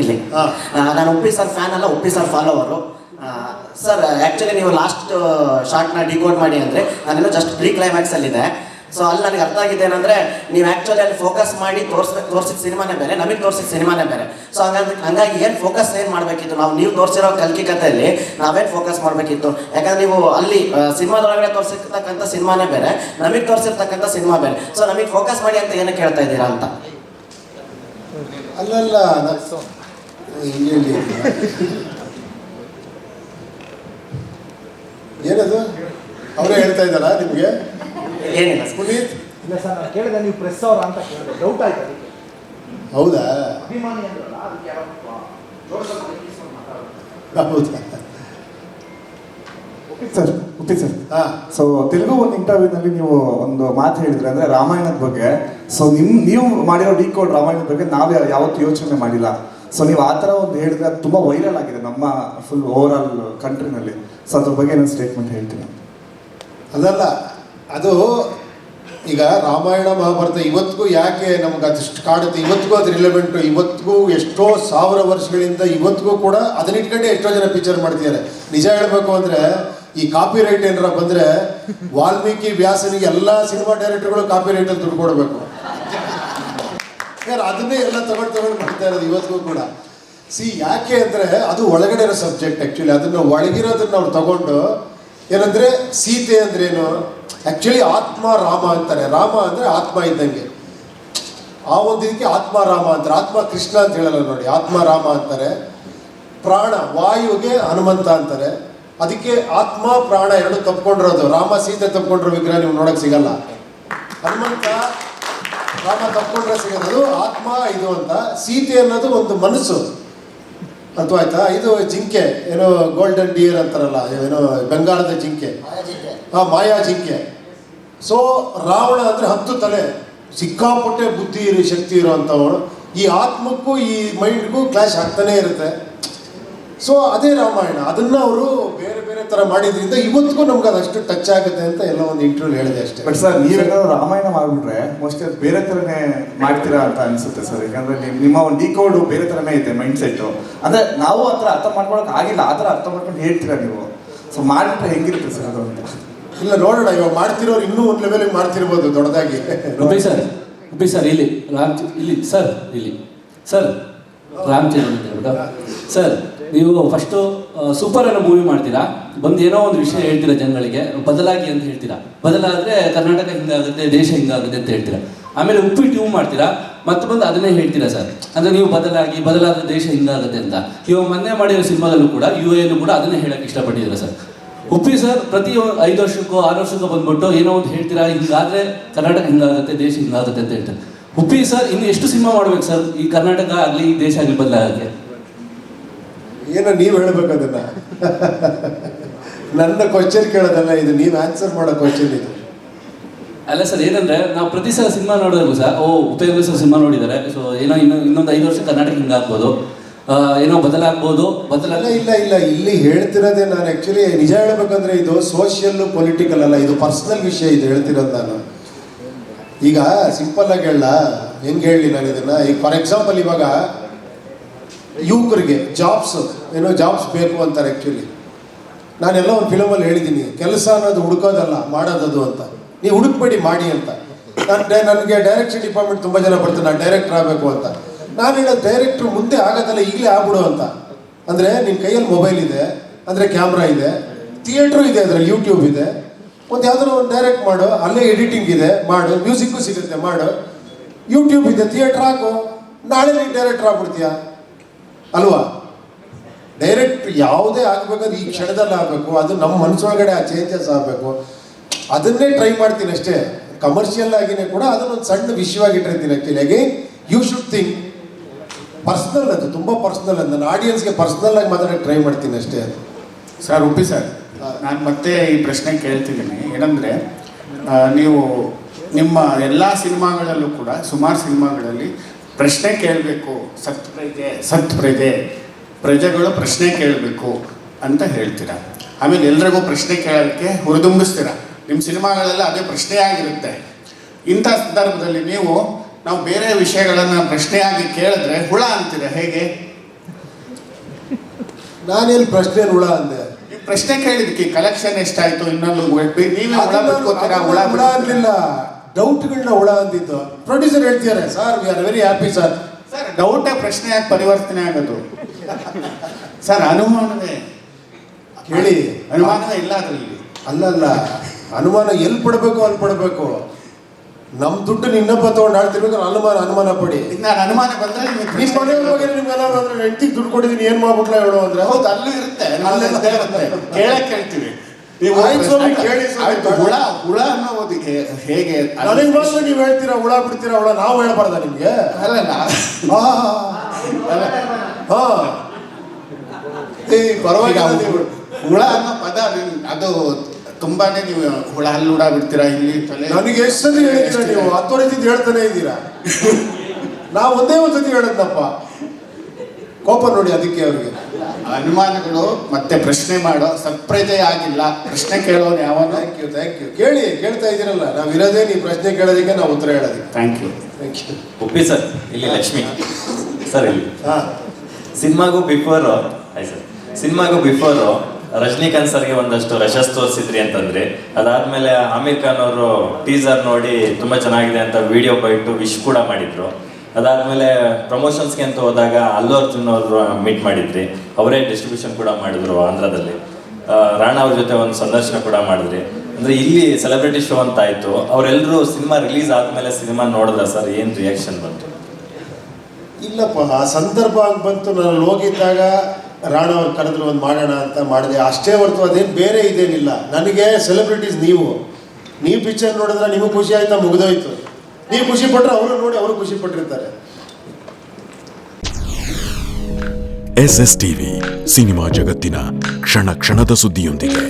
ಇಲ್ಲಿ ನಾನು Uppi sir fan ಅಲ್ಲ, Uppi sir follower. Sir actually ನೀವು ಲಾಸ್ಟ್ ಶಾರ್ಟ್ನ ಡಿಕೋಡ್ ಮಾಡಿ ಅಂದರೆ ನಾನೇನೋ ಜಸ್ಟ್ ಪ್ರೀ ಕ್ಲೈಮ್ಯಾಕ್ಸಲ್ಲಿದೆ. ಸೊ ಅಲ್ಲಿ ನನಗೆ ಅರ್ಥ ಆಗಿದೆ ಏನಂದರೆ ನೀವು ಆ್ಯಕ್ಚುಲಿ ಅಲ್ಲಿ ಫೋಕಸ್ ಮಾಡಿ ತೋರಿಸಿದ ಸಿನಿಮಾನೇ ಬೇರೆ, ನಮಗೆ ತೋರಿಸಿದ ಸಿನಿಮಾನೇ ಬೇರೆ. ಸೊ ಹಂಗಾಗಿ ಏನು ಫೋಕಸ್ ಏನು ಮಾಡಬೇಕಿತ್ತು ನಾವು, ನೀವು ತೋರಿಸಿರೋ ಕಲ್ಕಿ ಕಥೆಯಲ್ಲಿ ನಾವೇನು ಫೋಕಸ್ ಮಾಡಬೇಕಿತ್ತು? ಯಾಕಂದರೆ ನೀವು ಅಲ್ಲಿ ಸಿನಿಮಾದೊಳಗಡೆ ತೋರಿಸಿರ್ತಕ್ಕಂಥ ಸಿನಿಮಾನೇ ಬೇರೆ, ನಮಗೆ ತೋರಿಸಿರ್ತಕ್ಕಂಥ ಸಿನಿಮಾ ಬೇರೆ. ಸೊ ನಮಗೆ ಫೋಕಸ್ ಮಾಡಿ ಅಂತ ಏನಕ್ಕೆ ಹೇಳ್ತಾ ಇದ್ದೀರಾ ಅಂತ. ಅಲ್ಲಲ್ಲ ಏನದು ಅವರೇ ಹೇಳ್ತಾ ಇದ್ದಾರಾ ನಿಮಗೆ? ಏನಿಲ್ಲ ಪುನೀತ್. ಇಲ್ಲ ಸರ್, ನಾನು ಕೇಳಿದೆ ನೀವು ಪ್ರೆಸ್ ಅವರ ಅಂತ ಕೇಳಿದೆ, ಡೌಟ್ ಆಯ್ತು ಅದಕ್ಕೆ. ಹೌದಾ? ಅಭಿಮಾನಿ ಅಂದ್ರಲ್ಲ, ಅದಕ್ಕೆ ಯಾರೋ ಹೌದಾ? ಉಪ್ಪಿ ಸರ್ ಹಾಂ. ಸೊ ತೆಲುಗು ಒಂದು ಇಂಟರ್ವ್ಯೂನಲ್ಲಿ ನೀವು ಒಂದು ಮಾತು ಹೇಳಿದ್ರೆ ಅಂದರೆ ರಾಮಾಯಣದ ಬಗ್ಗೆ. ಸೊ ನೀವು ಮಾಡಿರೋ ಡಿಕೋಡ್ ರಾಮಾಯಣದ ಬಗ್ಗೆ ನಾವು ಯಾವತ್ತೂ ಯೋಚನೆ ಮಾಡಿಲ್ಲ. ಸೊ ನೀವು ಆ ಥರ ಒಂದು ಹೇಳಿದ್ರೆ ಅದು ತುಂಬ ವೈರಲ್ ಆಗಿದೆ ನಮ್ಮ ಫುಲ್ ಓವರ್ ಆಲ್ ಕಂಟ್ರಿನಲ್ಲಿ. ಸೊ ಅದ್ರ ಬಗ್ಗೆ ನಾನು ಸ್ಟೇಟ್ಮೆಂಟ್ ಹೇಳ್ತೀನಿ. ಅದಲ್ಲ, ಅದು ಈಗ ರಾಮಾಯಣ ಮಹಾಭಾರತ ಇವತ್ತಿಗೂ ಯಾಕೆ ನಮ್ಗೆ ಅದಷ್ಟು ಕಾಡುತ್ತೆ, ಇವತ್ತಿಗೂ ಅದು ರಿಲೆವೆಂಟು, ಇವತ್ತಿಗೂ ಎಷ್ಟೋ ಸಾವಿರ ವರ್ಷಗಳಿಂದ ಇವತ್ತಿಗೂ ಕೂಡ ಅದನ್ನ ಇಟ್ಕೊಂಡೆ ಎಷ್ಟೋ ಜನ ಪಿಕ್ಚರ್ ಮಾಡ್ತಿದ್ದಾರೆ. ನಿಜ ಹೇಳಬೇಕು ಅಂದರೆ ಈ ಕಾಪಿ ರೈಟ್ ಏನಾರ ಬಂದರೆ ವಾಲ್ಮೀಕಿ ವ್ಯಾಸನಿಗೆ ಎಲ್ಲ ಸಿನಿಮಾ ಡೈರೆಕ್ಟರ್ಗಳು ಕಾಪಿ ರೈಟಲ್ಲಿ ದುಡ್ಡು ಕೊಡಬೇಕು. ಯಾರು ಅದನ್ನೇ ಎಲ್ಲ ತಗೊಂಡು ಮಾಡ್ತಾ ಇರೋದು ಇವತ್ತಿಗೂ ಕೂಡ. ಯಾಕೆ ಅಂದರೆ ಅದು ಒಳಗಡೆ ಇರೋ ಸಬ್ಜೆಕ್ಟ್. ಆ್ಯಕ್ಚುಲಿ ಅದನ್ನು ಒಳಗಿರೋದನ್ನು ಅವ್ರು ತಗೊಂಡು ಏನಂದರೆ ಸೀತೆ ಅಂದ್ರೇನು, ಆ್ಯಕ್ಚುಲಿ ಆತ್ಮ ರಾಮ ಅಂತಾರೆ. ರಾಮ ಅಂದರೆ ಆತ್ಮ ಇದ್ದಂಗೆ, ಆ ಒಂದು ಇದಕ್ಕೆ ಆತ್ಮ ರಾಮ ಅಂತಾರೆ. ಆತ್ಮ ಕೃಷ್ಣ ಅಂತ ಹೇಳಲ್ಲ ನೋಡಿ, ಆತ್ಮ ರಾಮ ಅಂತಾರೆ. ಪ್ರಾಣ ವಾಯುಗೆ ಹನುಮಂತ ಅಂತಾರೆ. ಅದಕ್ಕೆ ಆತ್ಮ ಪ್ರಾಣ ಎರಡು ತಪ್ಕೊಂಡಿರೋದು. ರಾಮ ಸೀತೆ ತಪ್ಕೊಂಡಿರೋ ವಿಗ್ರಹ ನೀವು ನೋಡೋಕೆ ಸಿಗಲ್ಲ. ಹನುಮಂತ ರಾಮ ತಪ್ಕೊಂಡ್ರೆ ಸಿಗೋದು ಆತ್ಮ ಇದು ಅಂತ. ಸೀತೆ ಅನ್ನೋದು ಒಂದು ಮನಸ್ಸು ಅಂತ ಆಯ್ತಾ. ಇದು ಜಿಂಕೆ ಏನೋ ಗೋಲ್ಡನ್ ಡಿಯರ್ ಅಂತಾರಲ್ಲ, ಏನೋ ಬೆಂಗಾಲದ ಜಿಂಕೆ, ಮಾಯಾ ಜಿಂಕೆ. ಸೊ ರಾವಣ ಅಂದರೆ 10 ತಲೆ, ಸಿಕ್ಕಾಪಟ್ಟೆ ಬುದ್ಧಿ ಶಕ್ತಿ ಇರೋವಂಥವನು. ಈ ಆತ್ಮಕ್ಕೂ ಈ ಮೈಂಡ್ಗೂ ಕ್ಲಾಶ್ ಆಗ್ತಾನೇ ಇರುತ್ತೆ. ಸೊ ಅದೇ ರಾಮಾಯಣ. ಅದನ್ನು ಅವರು ಬೇರೆ ಬೇರೆ ಥರ ಮಾಡಿದ್ರಿಂದ ಇವತ್ತಿಗೂ ನಮ್ಗೆ ಅದಷ್ಟು ಟಚ್ ಆಗುತ್ತೆ ಅಂತ ಎಲ್ಲ ಒಂದು ಇಂಟರ್ವ್ಯೂ ಹೇಳಿದೆ ಅಷ್ಟೇ. ಬಟ್ ಸರ್ ನೀವೇನಾದ್ರು ರಾಮಾಯಣ ಮಾಡಿಬಿಟ್ರೆ ಮೋಸ್ಟ್ಲಿ ಅದು ಬೇರೆ ಥರನೇ ಮಾಡ್ತೀರಾ ಅಂತ ಅನಿಸುತ್ತೆ ಸರ್. ಯಾಕಂದರೆ ನಿಮ್ಮ ಒಂದು ಡಿಕೋಡು ಬೇರೆ ಥರನೇ ಇದೆ ಮೈಂಡ್ ಸೆಟ್ಟು. ಅಂದರೆ ನಾವು ಆ ಥರ ಅರ್ಥ ಮಾಡ್ಕೊಳಕ್ಕೆ ಆಗಿಲ್ಲ, ಆ ಥರ ಅರ್ಥ ಮಾಡ್ಕೊಂಡು ಹೇಳ್ತೀರಾ ನೀವು. ಸೊ ಮಾಡಿಬಿಟ್ರೆ ಹೆಂಗಿರುತ್ತೆ ಸರ್ ಅದು ಅಂತ? ಇಲ್ಲ ನೋಡೋಣ, ಇವಾಗ ಮಾಡ್ತಿರೋರು ಇನ್ನೂ ಒಂದು ಲೆವೆಲಿಗೆ ಮಾಡ್ತಿರ್ಬೋದು ದೊಡ್ಡದಾಗಿ. ಉಪ್ಪಿ ಸರ್ ಇಲ್ಲಿ ಇಲ್ಲಿ ಸರ್ ಇಲ್ಲಿ ಸರ್ ರಾಮಚಂದ್ರ ಅಂತ ಸರ್, ನೀವು ಫಸ್ಟು ಸೂಪರ್ ಅನ್ನೋ ಮೂವಿ ಮಾಡ್ತೀರಾ, ಬಂದು ಏನೋ ಒಂದು ವಿಷಯ ಹೇಳ್ತೀರಾ ಜನಗಳಿಗೆ, ಬದಲಾಗಿ ಅಂತ ಹೇಳ್ತೀರಾ. ಬದಲಾದರೆ ಕರ್ನಾಟಕ ಹಿಂಗಾಗುತ್ತೆ, ದೇಶ ಹಿಂಗಾಗುತ್ತೆ ಅಂತ ಹೇಳ್ತೀರಾ. ಆಮೇಲೆ ಉಪ್ಪಿಟ್ಟು ಇವು ಮಾಡ್ತೀರಾ, ಮತ್ತೆ ಬಂದು ಅದನ್ನೇ ಹೇಳ್ತೀರಾ ಸರ್. ಅಂದರೆ ನೀವು ಬದಲಾದ ದೇಶ ಹಿಂಗಾಗುತ್ತೆ ಅಂತ. ಇವಾಗ ಮೊನ್ನೆ ಮಾಡಿರೋ ಸಿನಿಮಾದಲ್ಲೂ ಕೂಡ UAನೂ ಕೂಡ ಅದನ್ನೇ ಹೇಳೋಕ್ಕೆ ಇಷ್ಟಪಟ್ಟಿದ್ದೀರಾ ಸರ್. ಉಪ್ಪಿ ಸರ್ ಪ್ರತಿ 5 ವರ್ಷಕ್ಕೋ 6 ವರ್ಷಕ್ಕೋ ಬಂದ್ಬಿಟ್ಟು ಏನೋ ಒಂದು ಹೇಳ್ತೀರಾ, ಹಿಂಗಾದರೆ ಕರ್ನಾಟಕ ಹಿಂಗಾಗುತ್ತೆ, ದೇಶ ಹಿಂಗಾಗುತ್ತೆ ಅಂತ ಹೇಳ್ತಾರೆ. ಉಪ್ಪಿ ಸರ್ ಇನ್ನು ಎಷ್ಟು ಸಿನಿಮಾ ಮಾಡ್ಬೇಕು ಸರ್ ಈ ಕರ್ನಾಟಕ ಆಗಲಿ ಈ ದೇಶ ಆಗಲಿ ಬದಲಾಗಕ್ಕೆ? ಏನೋ ನೀವು ಹೇಳ್ಬೇಕು ಅದನ್ನ. ನನ್ನ ಕ್ವಶನ್ ಕೇಳೋದಲ್ಲ ಇದು, ನೀವು ಆನ್ಸರ್ ಮಾಡೋ ಕ್ವಶನ್ ಇದು. ಅಲ್ಲ ಸರ್, ಏನಂದ್ರೆ ನಾವು ಪ್ರತಿ ಸಲ ಸಿನಿಮಾ ನೋಡೋದು ಸರ್, ಉಪೇಂದ್ರ ಸರ್ ಸಿನಿಮಾ ನೋಡಿದ್ದಾರೆ, ಸೊ ಏನೋ ಇನ್ನೊಂದು 5 ವರ್ಷ ಕರ್ನಾಟಕ ಹಿಂಗಾಗ್ಬೋದು, ಏನೋ ಬದಲಾಗ್ಬೋದು. ಇಲ್ಲ ಇಲ್ಲಿ ಹೇಳ್ತಿರೋದೇ ನಾನು. ಆ್ಯಕ್ಚುಲಿ ನಿಜ ಹೇಳ್ಬೇಕಂದ್ರೆ ಇದು ಸೋಷಿಯಲ್ ಪೊಲಿಟಿಕಲ್ ಅಲ್ಲ, ಇದು ಪರ್ಸನಲ್ ವಿಷಯ. ಇದು ಹೇಳ್ತಿರೋದು ನಾನು. ಈಗ ಸಿಂಪಲ್ ಆಗಿ ಹೇಳ, ಹೆಂಗೆ ಹೇಳಿ ನಾನು ಇದನ್ನ. ಈಗ ಫಾರ್ ಎಕ್ಸಾಂಪಲ್ ಇವಾಗ ಯುವಕರಿಗೆ ಜಾಬ್ಸ್ ಬೇಕು ಅಂತಾರೆ. ಆ್ಯಕ್ಚುಲಿ ನಾನೆಲ್ಲ ಒಂದು ಫಿಲಮಲ್ಲಿ ಹೇಳಿದ್ದೀನಿ, ಕೆಲಸ ಅನ್ನೋದು ಹುಡುಕೋದಲ್ಲ ಮಾಡೋದದು ಅಂತ. ನೀವು ಹುಡುಕ್ಬೇಡಿ ಮಾಡಿ ಅಂತ. ನನಗೆ ಡೈರೆಕ್ಷನ್ ಡಿಪಾರ್ಟ್ಮೆಂಟ್ ತುಂಬ ಜನ ಬರ್ತಾರೆ, ನಾನು ಡೈರೆಕ್ಟರ್ ಆಗಬೇಕು ಅಂತ. ನಾನು ಹೇಳೋದು ಡೈರೆಕ್ಟ್ರು ಮುಂದೆ ಆಗೋದಲ್ಲ, ಈಗಲೇ ಆಗ್ಬಿಡು ಅಂತ. ಅಂದರೆ ನಿನ್ನ ಕೈಯಲ್ಲಿ ಮೊಬೈಲ್ ಇದೆ, ಅಂದರೆ ಕ್ಯಾಮ್ರಾ ಇದೆ, ಥಿಯೇಟ್ರು ಇದೆ, ಅದರಲ್ಲಿ ಯೂಟ್ಯೂಬ್ ಇದೆ. ಒಂದು ಯಾವ್ದಾದ್ರು ಒಂದು ಡೈರೆಕ್ಟ್ ಮಾಡು, ಅಲ್ಲೇ ಎಡಿಟಿಂಗ್ ಇದೆ ಮಾಡು, ಮ್ಯೂಸಿಕ್ಕು ಸಿಗುತ್ತೆ ಮಾಡು, ಯೂಟ್ಯೂಬ್ ಇದೆ, ಥಿಯೇಟ್ರ್ ಹಾಕು, ನಾಳೆ ನೀನು ಡೈರೆಕ್ಟರ್ ಆಗ್ಬಿಡ್ತೀಯ ಅಲ್ವಾ? ಡೈರೆಕ್ಟ್ ಯಾವುದೇ ಆಗಬೇಕಾದ್ರೆ ಈ ಕ್ಷಣದಲ್ಲಿ ಆಗಬೇಕು. ಅದು ನಮ್ಮ ಮನಸ್ಸೊಳಗಡೆ ಆ ಚೇಂಜಸ್ ಆಗಬೇಕು. ಅದನ್ನೇ ಟ್ರೈ ಮಾಡ್ತೀನಿ ಅಷ್ಟೇ. ಕಮರ್ಷಿಯಲ್ ಆಗಿನೇ ಕೂಡ ಅದನ್ನೊಂದು ಸಣ್ಣ ವಿಷಯವಾಗಿಟ್ಟಿರ್ತೀನಿ. Actually again you should think personal. ಅದು ತುಂಬ ಪರ್ಸ್ನಲ್. ಅದು ನನ್ನ ಆಡಿಯನ್ಸ್ಗೆ ಪರ್ಸ್ನಲ್ ಆಗಿ ಮಾತಾಡೋಕ್ಕೆ ಟ್ರೈ ಮಾಡ್ತೀನಿ ಅಷ್ಟೇ. ಅದು ಸರ್ ಉಪ್ಪಿ ಸರ್, ನಾನು ಮತ್ತೆ ಈ ಪ್ರಶ್ನೆ ಕೇಳ್ತಿದ್ದೀನಿ. ಏನಂದರೆ ನೀವು ನಿಮ್ಮ ಎಲ್ಲ ಸಿನಿಮಾಗಳಲ್ಲೂ ಕೂಡ ಸುಮಾರು ಸಿನಿಮಾಗಳಲ್ಲಿ ಪ್ರಶ್ನೆ ಕೇಳಬೇಕು, ಪ್ರಜೆಗಳು ಪ್ರಶ್ನೆ ಕೇಳಬೇಕು ಅಂತ ಹೇಳ್ತೀರಾ. ಆಮೇಲೆ ಎಲ್ರಿಗೂ ಪ್ರಶ್ನೆ ಕೇಳೋಕ್ಕೆ ಹುರಿದುಂಬಿಸ್ತೀರ. ನಿಮ್ಮ ಸಿನಿಮಾಗಳೆಲ್ಲ ಅದೇ ಪ್ರಶ್ನೆಯಾಗಿರುತ್ತೆ. ಇಂಥ ಸಂದರ್ಭದಲ್ಲಿ ನಾವು ಬೇರೆ ವಿಷಯಗಳನ್ನು ಪ್ರಶ್ನೆಯಾಗಿ ಕೇಳಿದ್ರೆ ಹುಳ ಅಂತೀರ. ಹೇಗೆ ನಾನೆಲ್ಲಿ ಪ್ರಶ್ನೆ ಹುಳ ಅಂದೆ. ಈ ಪ್ರಶ್ನೆ ಕೇಳಿದಕ್ಕೆ ಕಲೆಕ್ಷನ್ ಎಷ್ಟಾಯ್ತು ಇನ್ನೊಂದು ನೀವೇ ಹುಳ ಬಿಟ್ಕೋತೀರಾ? ಹುಳ ಹುಳ ಅನ್ಲಿಲ್ಲ, ಡೌಟ್ಗಳನ್ನ ಹುಳ ಅಂದಿದ್ದು. ಪ್ರೊಡ್ಯೂಸರ್ ಹೇಳ್ತಿದ್ದಾರೆ sir we are very happy sir. Sir ಡೌಟೇ ಪ್ರಶ್ನೆ ಯಾಕೆ ಪರಿವರ್ತನೆ ಆಗೋದು ಸರ್? ಅನುಮಾನವೇ ಕೇಳಿ, ಅನುಮಾನವೇ ಇಲ್ಲ ಅದರಲ್ಲಿ. ಅಲ್ಲಲ್ಲ, ಅನುಮಾನ ಎಲ್ಲಿ ಪಡಬೇಕು ಅಲ್ಲಿ ಪಡಬೇಕು. ನಮ್ಮ ದುಡ್ಡು ನಿನ್ನಪ್ಪ ತಗೊಂಡು ಆಡ್ತಿರ್ಬೇಕು, ಅನುಮಾನ ಪಡಿ. ಈಗ ನಾನು ಅನುಮಾನ ಬಂದ್ರೆ ನಿಮ್ಮ ಮನೆಯವ್ರ ಬಗ್ಗೆ ನಿಮ್ಗೆಲ್ಲ ಅಂದ್ರೆ ಹೆಂಡತಿಗೆ ದುಡ್ಡು ಕೊಟ್ಟಿದ್ದೀನಿ ಏನು ಮಾಡ್ಬಿಟ್ಲ ಹೇಳು ಅಂದ್ರೆ ಹೌದು, ಅಲ್ಲೂ ಇರುತ್ತೆ, ಅಲ್ಲಿರುತ್ತೆ, ಕೇಳಕ್ ಕೇಳ್ತೀವಿ. ನೀವು ಆಯ್ತು ಸ್ವಾಮಿ, ಕೇಳಿ ಸ್ವಾಮಿ. ಆಯ್ತು, ಹುಳ ಅನ್ನೋದು ಹೇಗೆ? ನನಗೆ ಮಾತ್ರ ನೀವು ಹೇಳ್ತೀರಾ ಹುಳ ಬಿಡ್ತೀರಾ ಹುಳ, ನಾವು ಹೇಳ್ಬಾರ್ದ ನಿಮ್ಗೆ? ಅಲ್ಲಲ್ಲ, ಹಾ ಪರವಾಗಿಲ್ಲ. ನೀವು ಹುಳ ಅನ್ನೋ ಪದ ಅದು ತುಂಬಾನೇ ನೀವು ಹುಳ ಅಲ್ಲಿ ಹುಳ ಬಿಡ್ತೀರಾ ಇಲ್ಲಿ ತಲೆ. ನನಗೆ ಎಷ್ಟು ಸತಿ ಹೇಳಿದ್ದೀರಾ ನೀವು? 10 ರೀತಿಯಿಂದ ಹೇಳ್ತಾನೆ ಇದ್ದೀರಾ. ನಾವು ಒಂದೇ ಒಂದು ಸತಿ ಹೇಳದ್ನಪ್ಪ, ಕೋಪ ನೋಡಿ ಅದಕ್ಕೆ ಅವ್ರಿಗೆ. ಅನುಮಾನಗಳು ಮತ್ತೆ ಪ್ರಶ್ನೆ ಮಾಡೋ ಸತ್ಪ್ರಜೆ ಆಗಿಲ್ಲ, ಪ್ರಶ್ನೆ ಕೇಳೋನು ಯಾವನು. ಥ್ಯಾಂಕ್ ಯು ಕೇಳ್ತಾ ಇದ್ದೀರಲ್ಲ, ನಾವು ಇರೋದೇ ನೀವು ಪ್ರಶ್ನೆ ಕೇಳೋದಕ್ಕೆ, ನಾವು ಉತ್ತರ ಹೇಳೋದಕ್ಕೆ. Thank you. ಉಪ್ಪಿ ಸರ್, ಇಲ್ಲಿ ಲಕ್ಷ್ಮಿ ಸರ್ ಇಲ್ಲಿ. ಹಾಂ, ಸಿನಿಮಾಗೂ ಬಿಫೋರು ಆಯ್ತು ಸರ್, ಸಿನಿಮಾಗೂ ಬಿಫೋರು ರಜನಿಕಾಂತ್ ಸರ್ಗೆ ಒಂದಷ್ಟು ರಶಸ್ ತೋರಿಸಿದ್ರಿ ಅಂತಂದ್ರೆ, ಅದಾದ್ಮೇಲೆ ಆಮೀರ್ ಖಾನ್ ಅವರು ಟೀಸರ್ ನೋಡಿ ತುಂಬಾ ಚೆನ್ನಾಗಿದೆ ಅಂತ ವಿಡಿಯೋ ಬೈಟು ವಿಶ್ ಕೂಡ ಮಾಡಿದ್ರು. ಅದಾದ್ಮೇಲೆ ಪ್ರಮೋಷನ್ಸ್ಗೆ ಅಂತ ಹೋದಾಗ ಅಲ್ಲು ಅರ್ಜುನ್ ಅವರು ಮೀಟ್ ಮಾಡಿದ್ರಿ, ಅವರೇ ಡಿಸ್ಟ್ರಿಬ್ಯೂಷನ್ ಕೂಡ ಮಾಡಿದ್ರು ಆಂಧ್ರದಲ್ಲಿ. ರಾಣಾ ಅವ್ರ ಜೊತೆ ಒಂದು ಸಂದರ್ಶನ ಕೂಡ ಮಾಡಿದ್ರಿ. ಅಂದ್ರೆ ಇಲ್ಲಿ ಸೆಲೆಬ್ರಿಟಿ ಶೋ ಅಂತ ಆಯ್ತು, ಅವರೆಲ್ಲರೂ ಸಿನಿಮಾ ರಿಲೀಸ್ ಆದ್ಮೇಲೆ ಸಿನಿಮಾ ನೋಡಿದ್ರ ಸರ್, ಏನ್ ರಿಯಾಕ್ಷನ್ ಬಂತು? ಇಲ್ಲಪ್ಪ, ಆ ಸಂದರ್ಭ ಹಂಗೆ ಬಂತು. ನಾನು ಹೋಗಿದ್ದಾಗ ರಾಣ ಅವ್ರು ಕರೆದ್ರು, ಒಂದು ಮಾಡೋಣ ಅಂತ ಮಾಡಿದೆ ಅಷ್ಟೇ ಹೊರತು ಅದೇನು ಬೇರೆ ಇದೇನಿಲ್ಲ. ನನಗೆ ಸೆಲೆಬ್ರಿಟೀಸ್ ನೀವು ಪಿಕ್ಚರ್ ನೋಡಿದ್ರೆ ನಿಮಗೆ ಖುಷಿ ಆಯ್ತಾ, ಮುಗಿದೋಯ್ತು. ನೀವು ಖುಷಿ ಪಟ್ಟರೆ ಅವರು ನೋಡಿ ಅವರು ಖುಷಿ ಪಟ್ಟಿರ್ತಾರೆ. SS ಟಿವಿ, ಸಿನಿಮಾ ಜಗತ್ತಿನ ಕ್ಷಣ ಕ್ಷಣದ ಸುದ್ದಿಯೊಂದಿಗೆ.